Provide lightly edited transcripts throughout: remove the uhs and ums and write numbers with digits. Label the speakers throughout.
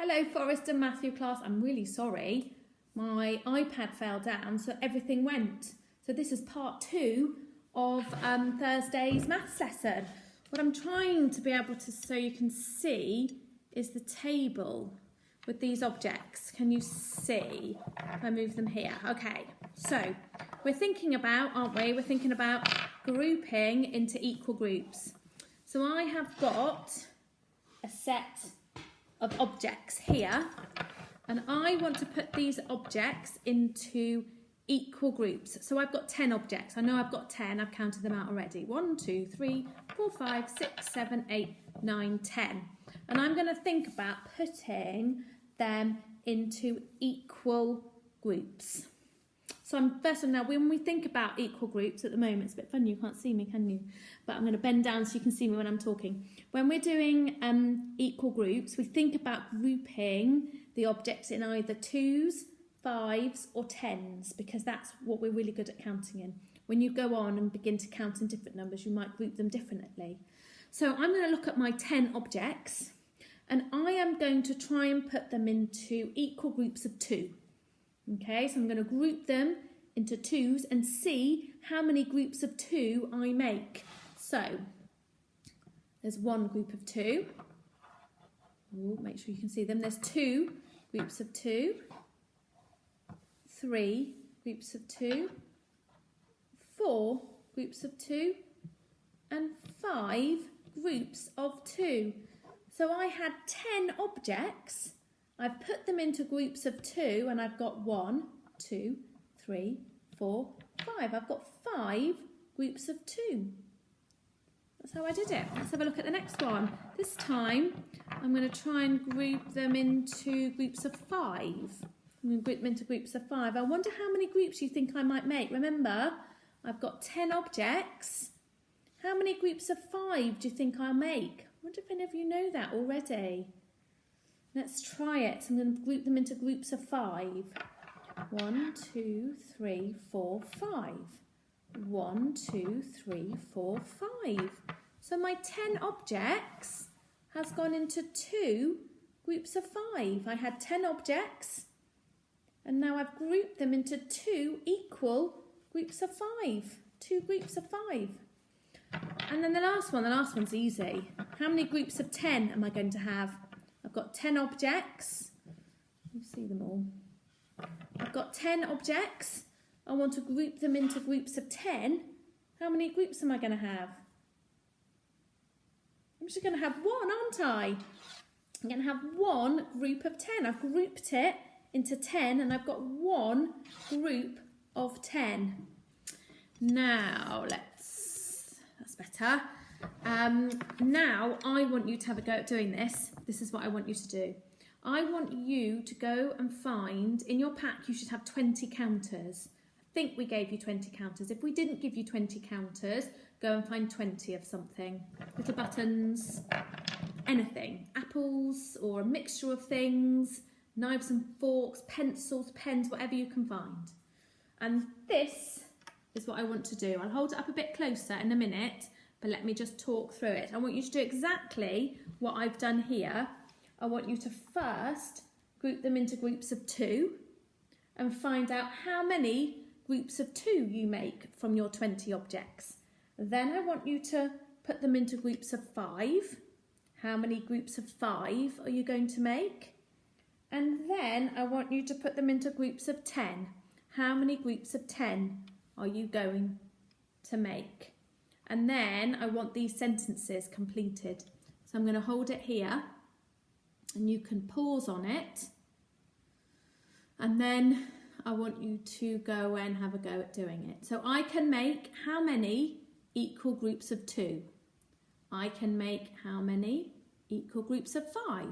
Speaker 1: Hello, Forest and Matthew class. I'm really sorry. My iPad fell down, so everything went. So this is part 2 of Thursday's maths lesson. What I'm trying to be able to, so you can see, is the table with these objects. Can you see? If I move them here. Okay, so we're thinking about, aren't we? We're thinking about grouping into equal groups. So I have got a set of objects here, and I want to put these objects into equal groups. So I've got 10 objects. I know I've got 10. I've counted them out already. 1, 2, 3, 4, 5, 6, 7, 8, 9, 10. And I'm going to think about putting them into equal groups. So first of all, now when we think about equal groups, at the moment it's a bit funny, you can't see me, can you? But I'm going to bend down so you can see me when I'm talking. When we're doing equal groups, we think about grouping the objects in either 2s, 5s or 10s, because that's what we're really good at counting in. When you go on and begin to count in different numbers, you might group them differently. So I'm going to look at my 10 objects, and I am going to try and put them into equal groups of 2. Okay, so I'm going to group them into 2s and see how many groups of 2 I make. So there's one group of 2. Ooh, make sure you can see them. There's 2 groups of 2, 3 groups of 2, 4 groups of 2, and 5 groups of 2. So I had 10 objects. I've put them into groups of 2, and I've got 1, 2, 3, 4, 5. I've got 5 groups of 2. That's how I did it. Let's have a look at the next one. This time, I'm going to try and group them into groups of 5. I'm going to group them into groups of 5. I wonder how many groups you think I might make. Remember, I've got 10 objects. How many groups of 5 do you think I'll make? I wonder if any of you know that already. Let's try it. So I'm going to group them into groups of 5. 1, 2, 3, 4, 5. 1, 2, 3, 4, 5. So my 10 objects has gone into 2 groups of 5. I had 10 objects, and now I've grouped them into 2 equal groups of 5. 2 groups of 5. And then the last one's easy. How many groups of 10 am I going to have? I've got 10 objects. You see them all. I've got 10 objects. I want to group them into groups of 10. How many groups am I going to have? I'm just going to have one, aren't I? I'm going to have one group of 10. I've grouped it into 10, and I've got one group of 10. Now, that's better. Now I want you to have a go at doing this. This is what I want you to do. I want you to go and find, in your pack you should have 20 counters. I think we gave you 20 counters. If we didn't give you 20 counters, go and find 20 of something. Little buttons, anything. Apples or a mixture of things, knives and forks, pencils, pens, whatever you can find. And this is what I want to do. I'll hold it up a bit closer in a minute, but let me just talk through it. I want you to do exactly what I've done here. I want you to first group them into groups of 2 and find out how many groups of 2 you make from your 20 objects. Then I want you to put them into groups of 5. How many groups of 5 are you going to make? And then I want you to put them into groups of 10. How many groups of 10 are you going to make? And then I want these sentences completed. So I'm going to hold it here, and you can pause on it. And then I want you to go and have a go at doing it. So I can make how many equal groups of 2? I can make how many equal groups of 5?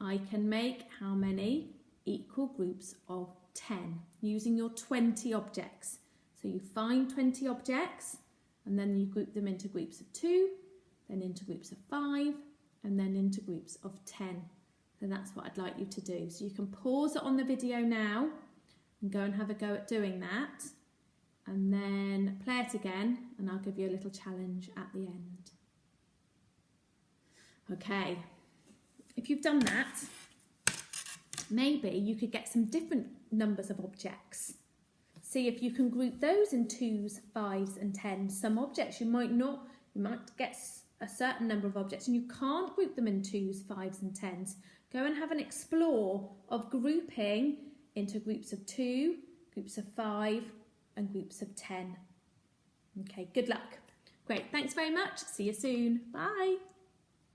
Speaker 1: I can make how many equal groups of 10 using your 20 objects. So you find 20 objects, and then you group them into groups of 2, then into groups of 5, and then into groups of 10. So that's what I'd like you to do. So you can pause it on the video now and go and have a go at doing that, and then play it again, and I'll give you a little challenge at the end. Okay, if you've done that, maybe you could get some different numbers of objects. See if you can group those in 2s, 5s and 10s. Some objects you might get a certain number of objects and you can't group them in 2s, 5s and 10s. Go and have an explore of grouping into groups of 2, groups of 5 and groups of 10. Okay, good luck. Great, thanks very much. See you soon. Bye.